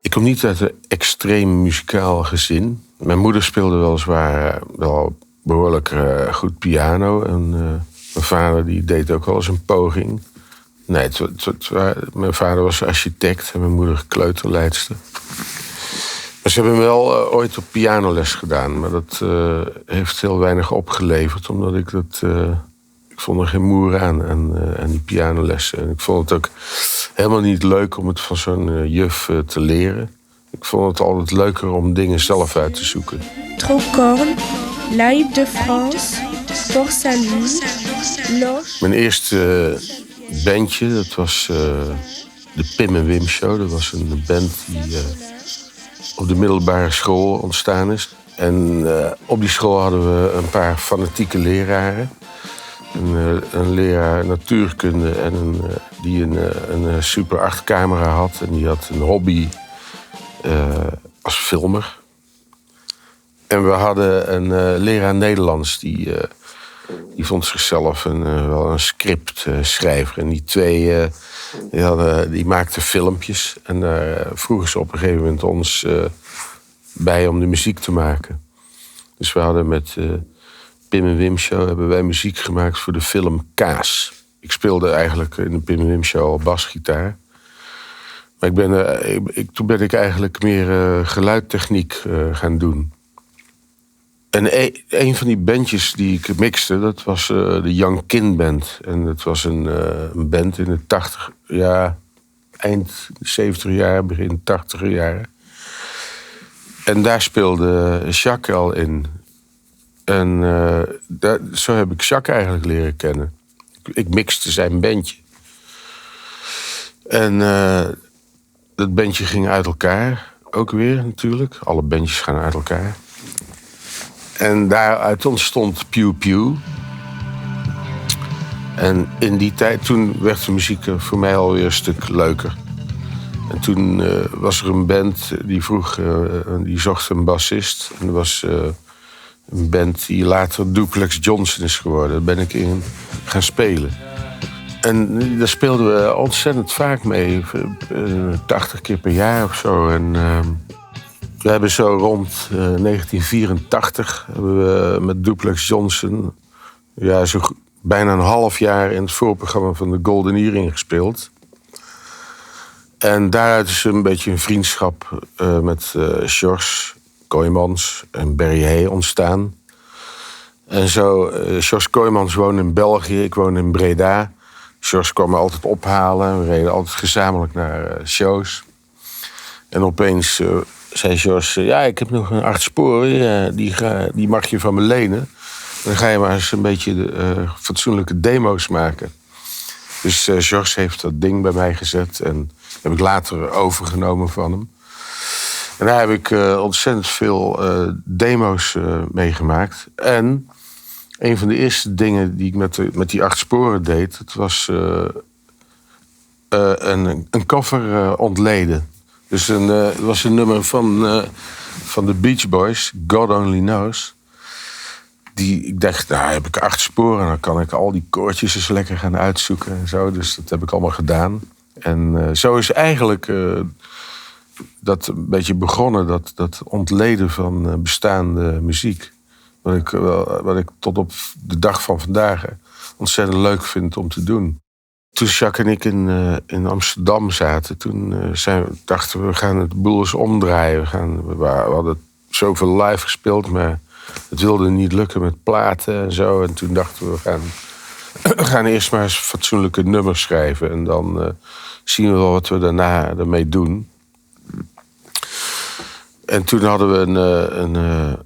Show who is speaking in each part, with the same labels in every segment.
Speaker 1: Ik kom niet uit een extreem muzikaal gezin. Mijn moeder speelde weliswaar wel behoorlijk goed piano. En mijn vader die deed ook wel eens een poging. Nee, mijn vader was architect en mijn moeder kleuterleidster. Maar ze hebben me wel ooit op pianoles gedaan. Maar dat heeft heel weinig opgeleverd. Omdat ik dat... ik vond er geen moer aan die pianolessen. En ik vond het ook helemaal niet leuk om het van zo'n juf te leren. Ik vond het altijd leuker om dingen zelf uit te zoeken.
Speaker 2: Trocorne, Live de France, Port Salut, Loge.
Speaker 1: Mijn eerste bandje, dat was de Pim en Wim Show. Dat was een band die op de middelbare school ontstaan is. En op die school hadden we een paar fanatieke leraren. Een leraar natuurkunde en die een Super 8 camera had. En die had een hobby als filmer. En we hadden een leraar Nederlands die vond zichzelf wel een scriptschrijver. En die twee die maakten filmpjes. En daar vroegen ze op een gegeven moment ons bij om de muziek te maken. Dus we hadden met Pim en Wim Show hebben wij muziek gemaakt voor de film Kaas. Ik speelde eigenlijk in de Pim en Wim Show al basgitaar. Maar toen ben ik eigenlijk meer geluidtechniek gaan doen. En een van die bandjes die ik mixte, dat was de Young Kin Band. En dat was een band in de 80, eind 70 jaar, begin 80 jaar. En daar speelde Jacques al in. En zo heb ik Jacques eigenlijk leren kennen. Ik mixte zijn bandje. En dat bandje ging uit elkaar, ook weer natuurlijk. Alle bandjes gaan uit elkaar. En daaruit ontstond Pew Pew. En in die tijd, toen werd de muziek voor mij alweer een stuk leuker. En toen was er een band die zocht een bassist. En dat was een band die later Duplex Johnson is geworden. Daar ben ik in gaan spelen. En daar speelden we ontzettend vaak mee. 80 keer per jaar of zo. En we hebben zo rond 1984 hebben we met Duplex Johnson zo bijna een half jaar in het voorprogramma van de Golden Earring gespeeld. En daaruit is een beetje een vriendschap met George Kooijmans en Barry Hay ontstaan. En zo, George Kooijmans woonde in België, ik woonde in Breda. George kwam me altijd ophalen, we reden altijd gezamenlijk naar shows. En opeens zei George, ik heb nog een 8 sporen, die mag je van me lenen. Dan ga je maar eens een beetje fatsoenlijke demo's maken. Dus George heeft dat ding bij mij gezet en heb ik later overgenomen van hem. En daar heb ik ontzettend veel demo's meegemaakt. En een van de eerste dingen die ik met die 8 sporen deed, dat was een cover ontleden. Dus het was een nummer van de Beach Boys, God Only Knows. Ik dacht, heb ik 8 sporen, dan kan ik al die koortjes eens lekker gaan uitzoeken en zo. Dus dat heb ik allemaal gedaan. En zo is eigenlijk dat een beetje begonnen, dat ontleden van bestaande muziek. Wat ik tot op de dag van vandaag ontzettend leuk vind om te doen. Toen Jacques en ik in Amsterdam zaten, toen dachten we gaan het boel eens omdraaien. We hadden zoveel live gespeeld, maar het wilde niet lukken met platen en zo. En toen dachten we gaan eerst maar eens fatsoenlijke nummers schrijven. En dan zien we wel wat we daarna ermee doen. En toen hadden we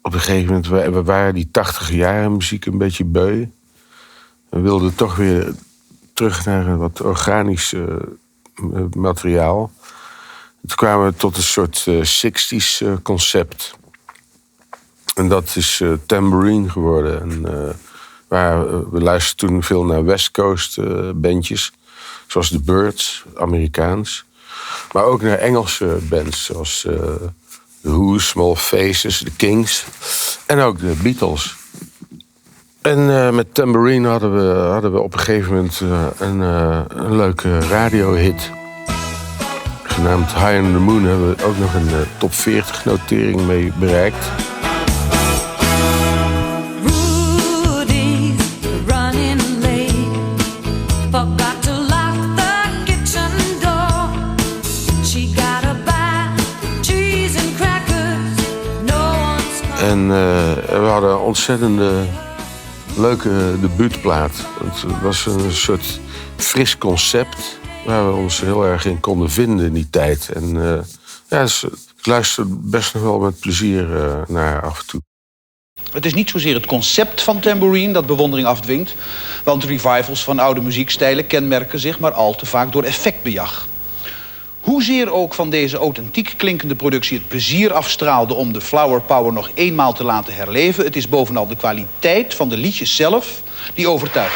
Speaker 1: op een gegeven moment, we waren die 80 jaar muziek een beetje beu. We wilden toch weer terug naar wat organisch materiaal. Toen kwamen we tot een soort 60s concept. En dat is Tambourine geworden. En, we luisterden toen veel naar West Coast bandjes. Zoals The Byrds, Amerikaans. Maar ook naar Engelse bands zoals The Who, Small Faces, The Kings. En ook de Beatles. En met Tambourine hadden we op een gegeven moment een leuke radiohit genaamd High on the Moon hebben we ook nog een top 40 notering mee bereikt. En we hadden een ontzettende leuke debuutplaat. Het was een soort fris concept waar we ons heel erg in konden vinden in die tijd. En ja, dus, ik luister best nog wel met plezier naar af en toe.
Speaker 3: Het is niet zozeer het concept van Tambourine dat bewondering afdwingt. Want revivals van oude muziekstijlen kenmerken zich maar al te vaak door effectbejag. Hoezeer ook van deze authentiek klinkende productie het plezier afstraalde om de flower power nog eenmaal te laten herleven, het is bovenal de kwaliteit van de liedjes zelf die overtuigt.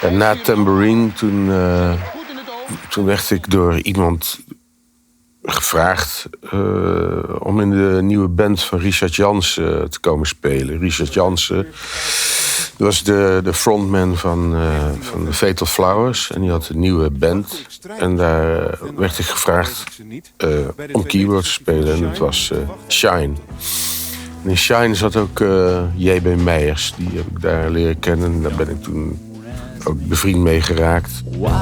Speaker 1: En na Tambourine, toen werd ik door iemand gevraagd om in de nieuwe band van Richard Jansen te komen spelen. Richard Jansen was de frontman van de Fatal Flowers. En die had een nieuwe band. En daar werd ik gevraagd om keyboard te spelen. En dat was Shine. En in Shine zat ook J.B. Meijers. Die heb ik daar leren kennen. En daar ben ik toen ook bevriend mee geraakt.
Speaker 4: What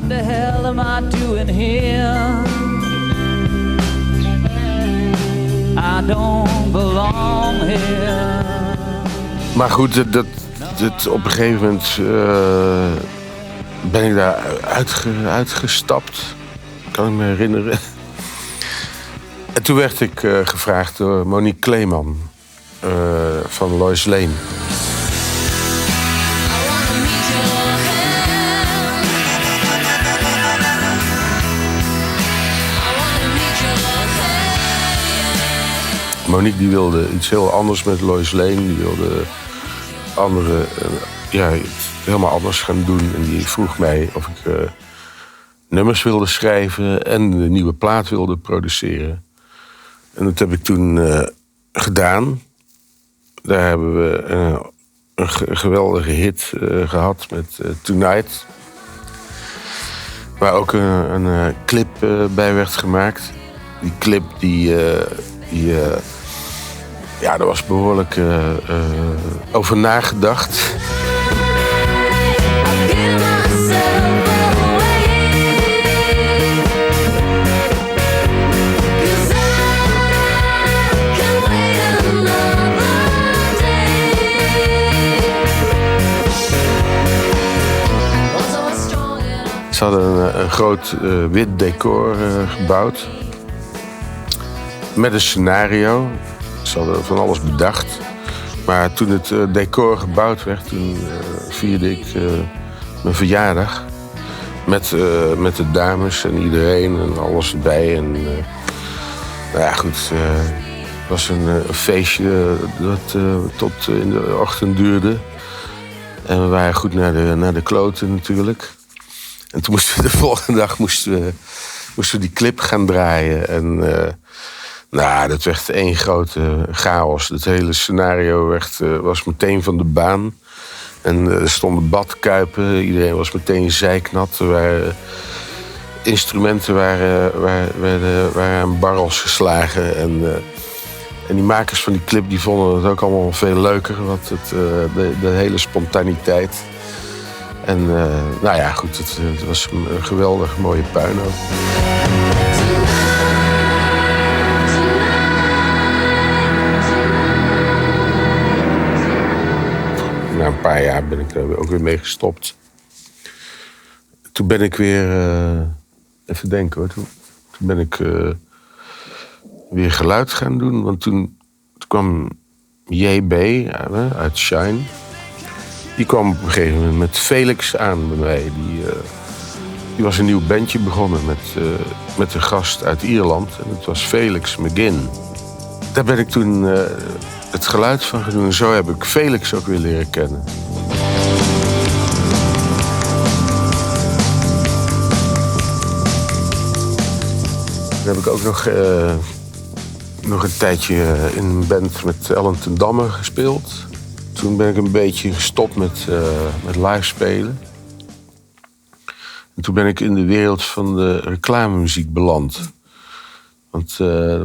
Speaker 4: the hell am I doing here? I don't belong here.
Speaker 1: Maar goed, op een gegeven moment ben ik daar uitgestapt. Kan ik me herinneren. En toen werd ik gevraagd door Monique Kleeman van Lois Lane. Monique die wilde iets heel anders met Lois Lane. Die wilde helemaal anders gaan doen. En die vroeg mij of ik nummers wilde schrijven en de nieuwe plaat wilde produceren. En dat heb ik toen gedaan. Daar hebben we een geweldige hit gehad met Tonight. Waar ook een clip bij werd gemaakt. Die clip daar was behoorlijk over nagedacht. Ze hadden een groot wit decor gebouwd. Met een scenario. Ze hadden van alles bedacht. Maar toen het decor gebouwd werd, toen vierde ik mijn verjaardag. Met de dames en iedereen en alles erbij. En nou ja, goed. Het was een feestje dat tot in de ochtend duurde. En we waren goed naar de kloten natuurlijk. En toen moesten we de volgende dag moesten we die clip gaan draaien. En dat werd één grote chaos. Het hele scenario was meteen van de baan. En er stonden badkuipen. Iedereen was meteen zeiknat. Er waren instrumenten waren aan barrels geslagen. En die makers van die clip die vonden het ook allemaal veel leuker. Want de hele spontaniteit. En goed, het was een geweldig mooie puinhoop. Na een paar jaar ben ik er ook weer mee gestopt. Toen ben ik weer... even denken hoor. Toen ben ik weer geluid gaan doen. Want toen kwam JB uit Shine. Die kwam op een gegeven moment met Felix aan bij mij. Die was een nieuw bandje begonnen met een gast uit Ierland. En dat was Felix McGinn. Daar ben ik toen het geluid van gaan doen. En zo heb ik Felix ook weer leren kennen. Dan heb ik ook nog een tijdje in een band met Ellen ten Damme gespeeld. Toen ben ik een beetje gestopt met live spelen. En toen ben ik in de wereld van de reclamemuziek beland. Want het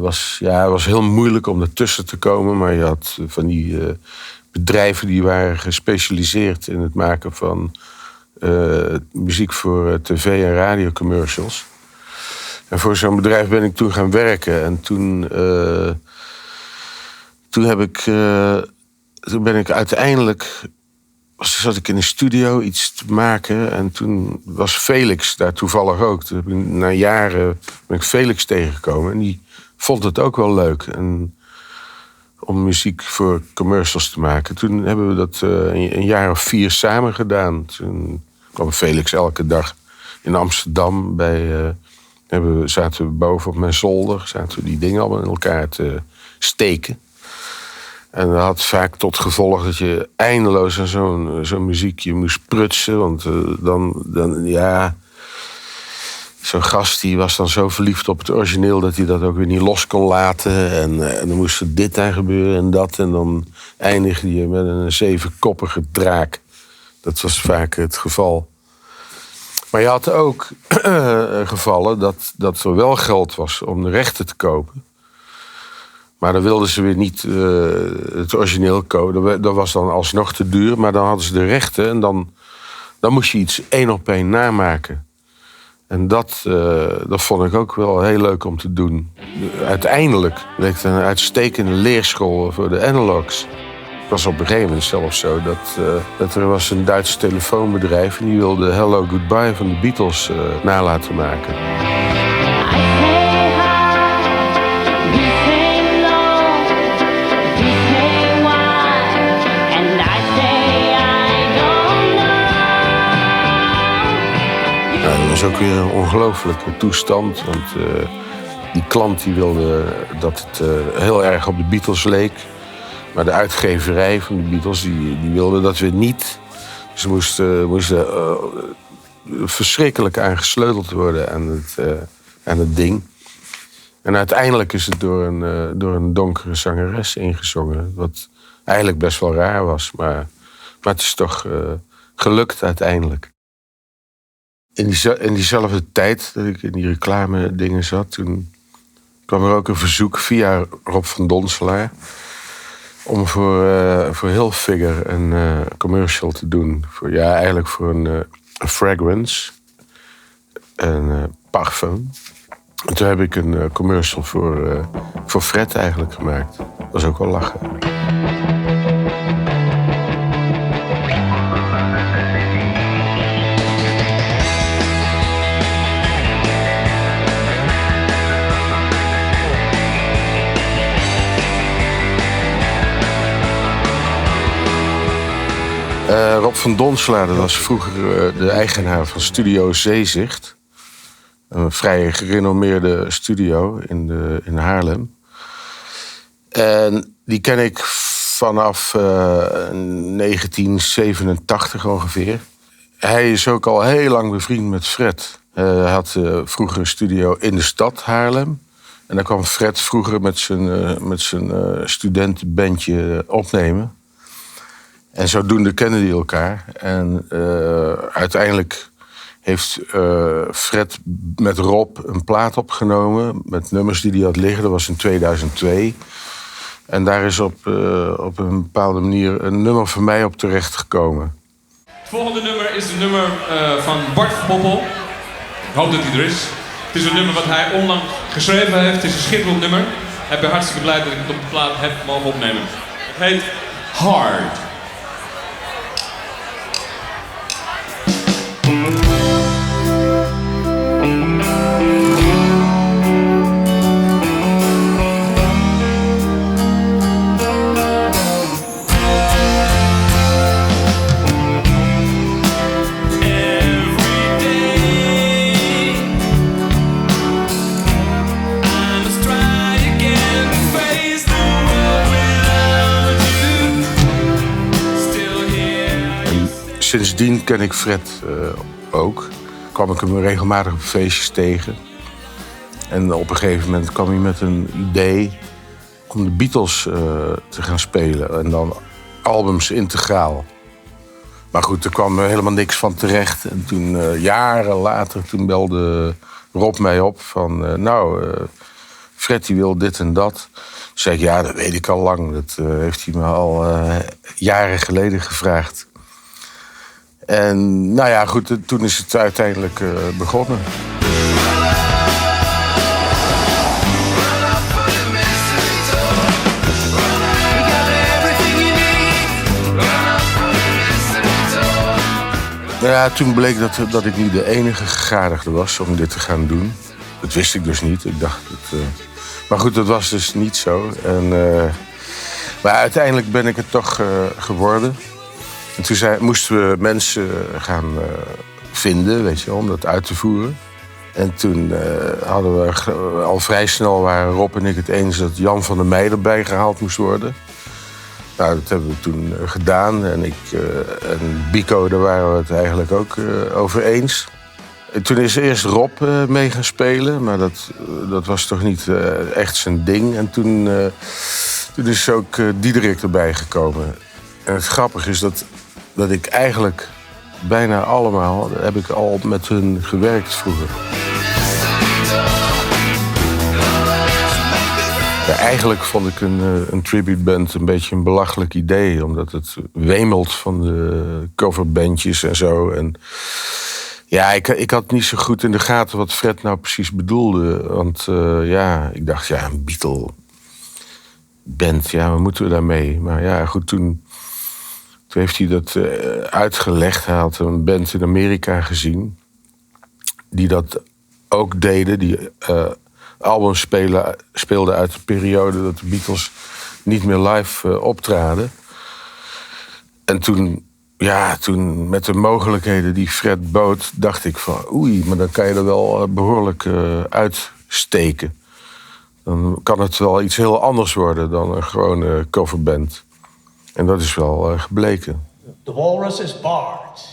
Speaker 1: was heel moeilijk om ertussen te komen. Maar je had van die bedrijven die waren gespecialiseerd in het maken van muziek voor tv- en radiocommercials. En voor zo'n bedrijf ben ik toen gaan werken. En toen ben ik uiteindelijk... zat ik in een studio iets te maken. En toen was Felix daar toevallig ook. Na jaren ben ik Felix tegengekomen. En die vond het ook wel leuk. En om muziek voor commercials te maken. Toen hebben we dat een jaar of 4 samen gedaan. Toen kwam Felix elke dag in Amsterdam. Zaten we boven op mijn zolder. Zaten we die dingen allemaal in elkaar te steken. En dat had vaak tot gevolg dat je eindeloos aan zo'n muziekje moest prutsen. Want zo'n gast die was dan zo verliefd op het origineel dat hij dat ook weer niet los kon laten. En dan moest er dit aan gebeuren en dat. En dan eindigde je met een 7-koppige draak. Dat was vaak het geval. Maar je had ook gevallen dat er wel geld was om de rechten te kopen. Maar dan wilden ze weer niet het origineel kopen. Dat was dan alsnog te duur. Maar dan hadden ze de rechten en dan moest je iets 1 op 1 namaken. En dat vond ik ook wel heel leuk om te doen. Uiteindelijk bleek het een uitstekende leerschool voor de analogs. Het was op een gegeven moment zelfs zo dat er was een Duits telefoonbedrijf... en die wilde Hello Goodbye van de Beatles nalaten maken. Dat was ook weer een ongelofelijke toestand. Want die klant die wilde dat het heel erg op de Beatles leek. Maar de uitgeverij van de Beatles die wilde dat weer niet. Ze moesten verschrikkelijk aangesleuteld worden aan het ding. En uiteindelijk is het door een donkere zangeres ingezongen. Wat eigenlijk best wel raar was. Maar het is toch gelukt uiteindelijk. In diezelfde tijd dat ik in die reclame dingen zat... toen kwam er ook een verzoek via Rob van Donselaar... om voor Hilfiger een commercial te doen. Eigenlijk voor een fragrance. Een parfum. En toen heb ik een commercial voor Fred eigenlijk gemaakt. Dat was ook wel lachen. Rob van Donselaar, dat was vroeger de eigenaar van Studio Zeezicht. Een vrij gerenommeerde studio in Haarlem. En die ken ik vanaf 1987 ongeveer. Hij is ook al heel lang bevriend met Fred. Hij had vroeger een studio in de stad Haarlem. En daar kwam Fred vroeger met zijn studentenbandje opnemen. En zodoende kenden die elkaar. En uiteindelijk heeft Fred met Rob een plaat opgenomen... met nummers die hij had liggen. Dat was in 2002. En daar is op een bepaalde manier een nummer van mij op terecht gekomen.
Speaker 5: Het volgende nummer is een nummer van Bart Poppel. Ik hoop dat hij er is. Het is een nummer wat hij onlangs geschreven heeft. Het is een schitterend nummer. Ik ben hartstikke blij dat ik het op de plaat heb mogen opnemen. Het heet Hard.
Speaker 1: Sindsdien ken ik Fred ook. Kwam ik hem regelmatig op feestjes tegen. En op een gegeven moment kwam hij met een idee om de Beatles te gaan spelen. En dan albums integraal. Maar goed, er kwam helemaal niks van terecht. En toen, jaren later, toen belde Rob mij op van... Fred die wil dit en dat. Toen zei ik, ja, dat weet ik al lang. Dat heeft hij me al jaren geleden gevraagd. En nou ja, goed, toen is het uiteindelijk begonnen. Nou ja, toen bleek dat ik niet de enige gegadigde was om dit te gaan doen. Dat wist ik dus niet. Ik dacht maar goed, dat was dus niet zo. Maar uiteindelijk ben ik het toch geworden. En toen moesten we mensen gaan vinden, weet je, om dat uit te voeren. En toen hadden we al vrij snel, waren Rob en ik het eens dat Jan van der Meij erbij gehaald moest worden. Nou, dat hebben we toen gedaan. En en Bico, daar waren we het eigenlijk ook over eens. En toen is eerst Rob mee gaan spelen, maar dat was toch niet echt zijn ding. En toen is ook Diederik erbij gekomen. En het grappige is dat ik eigenlijk bijna allemaal, heb ik al met hun gewerkt vroeger. Ja, eigenlijk vond ik een tributeband een beetje een belachelijk idee, omdat het wemelt van de coverbandjes en zo. En ja, ik had niet zo goed in de gaten wat Fred nou precies bedoelde. Want ik dacht, ja, een Beatle-band, ja, wat moeten we daarmee? Maar ja, goed, toen heeft hij dat uitgelegd. Hij had een band in Amerika gezien die dat ook deden. Die albums speelden uit de periode dat de Beatles niet meer live optraden. En toen met de mogelijkheden die Fred bood, dacht ik van oei, maar dan kan je er wel behoorlijk uitsteken. Dan kan het wel iets heel anders worden dan een gewone coverband. En dat is wel gebleken.
Speaker 6: The walrus is barred.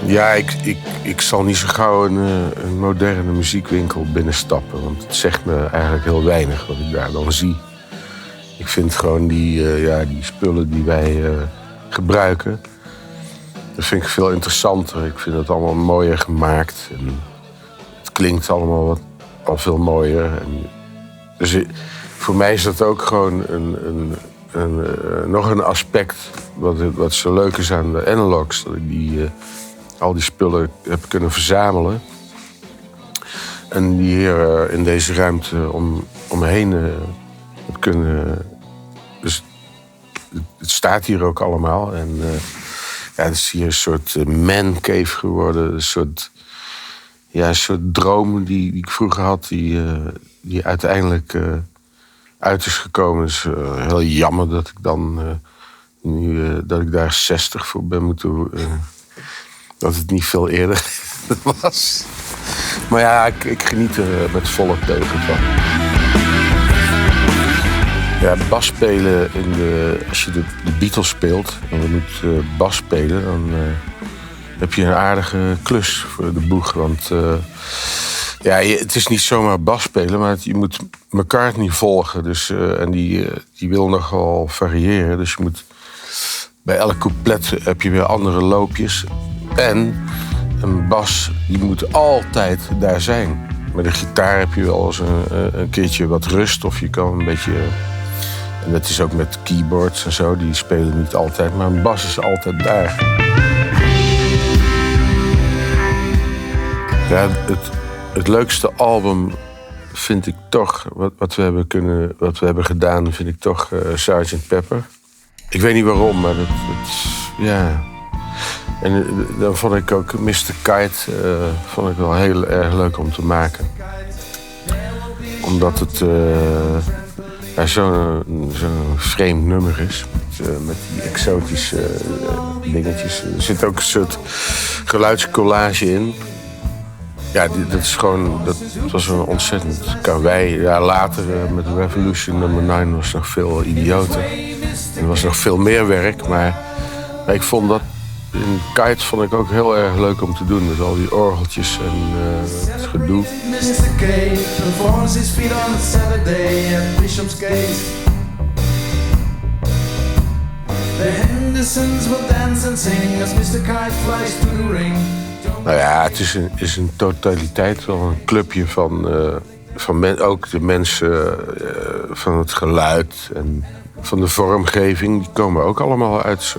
Speaker 1: Ja, ik zal niet zo gauw een moderne muziekwinkel binnenstappen. Want het zegt me eigenlijk heel weinig wat ik daar dan zie. Ik vind gewoon die spullen die wij gebruiken, dat vind ik veel interessanter. Ik vind het allemaal mooier gemaakt. En het klinkt allemaal al veel mooier. Dus voor mij is dat ook gewoon nog een aspect wat zo leuk is aan de analogs. Dat ik al die spullen heb kunnen verzamelen. En die hier in deze ruimte om me heen heb kunnen. Dus het staat hier ook allemaal. En het is hier een soort man-cave geworden. Een soort droom die ik vroeger had, die uiteindelijk uit is gekomen. Het is heel jammer dat ik dan dat ik daar 60 voor ben moeten. Dat het niet veel eerder was. Maar ja, ik geniet er met volle teugen van. Ja, bas spelen als je de Beatles speelt en je moet bas spelen, dan heb je een aardige klus voor de boeg. Want het is niet zomaar bas spelen, maar je moet McCartney volgen. Dus, en die wil nogal variëren. Dus je moet bij elk couplet heb je weer andere loopjes. En een bas, die moet altijd daar zijn. Met een gitaar heb je wel eens een keertje wat rust. Of je kan een beetje. En dat is ook met keyboards en zo. Die spelen niet altijd. Maar een bas is altijd daar. Ja, het leukste album vind ik toch. Wat we hebben gedaan, vind ik toch Sgt. Pepper. Ik weet niet waarom, maar ja. En dan vond ik ook Mr. Kite vond ik wel heel erg leuk om te maken. Omdat het zo'n vreemd nummer is. Met die exotische dingetjes. Er zit ook een soort geluidscollage in. Ja, dat is gewoon, dat was een ontzettend karwei. Ja, later met Revolution nummer 9 was nog veel idioter. Er was nog veel meer werk, maar ik vond dat in Kite vond ik ook heel erg leuk om te doen. Met al die orgeltjes en het gedoe.
Speaker 7: Mr. K performs his feat on Saturday at Bishopsgate. The Hendersons will dance and sing as Mr. Kite flies to the ring.
Speaker 1: Nou ja, het is een totaliteit wel een clubje van ook de mensen van het geluid en van de vormgeving. Die komen ook allemaal uit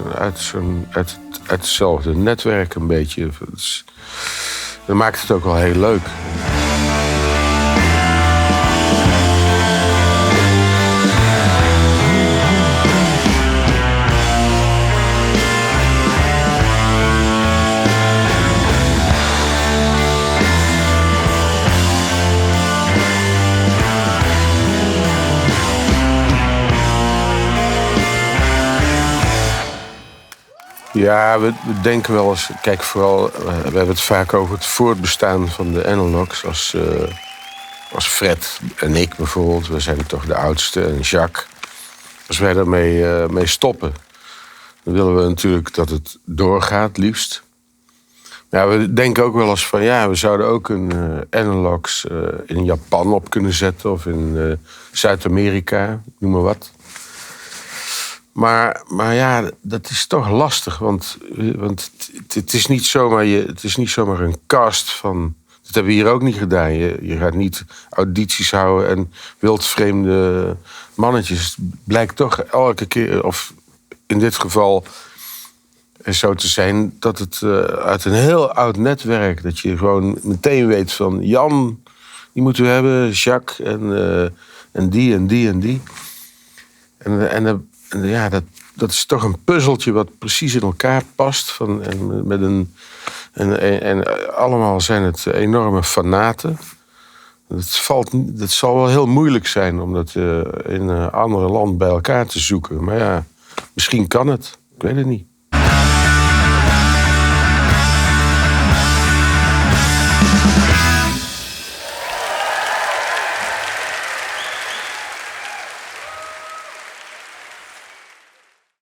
Speaker 1: hetzelfde netwerk een beetje. Dat maakt het ook wel heel leuk. Ja, we denken wel eens... Kijk, vooral... we hebben het vaak over het voortbestaan van de Analogs. Als Fred en ik bijvoorbeeld. We zijn toch de oudste. En Jacques. Als wij daarmee mee stoppen... dan willen we natuurlijk dat het doorgaat, liefst. Ja, we denken ook wel eens van... ja, we zouden ook een Analogs in Japan op kunnen zetten. Of in Zuid-Amerika, noem maar wat. Maar ja, dat is toch lastig, want het is niet zomaar een cast van... Dat hebben we hier ook niet gedaan. Je gaat niet audities houden en wildvreemde mannetjes. Het blijkt toch elke keer, of in dit geval zo te zijn... dat het uit een heel oud netwerk... dat je gewoon meteen weet van... Jan, die moeten we hebben, Jacques en die en die en die. En ja, dat is toch een puzzeltje wat precies in elkaar past. En allemaal zijn het enorme fanaten. Het zal wel heel moeilijk zijn om dat in een ander land bij elkaar te zoeken. Maar ja, misschien kan het. Ik weet het niet.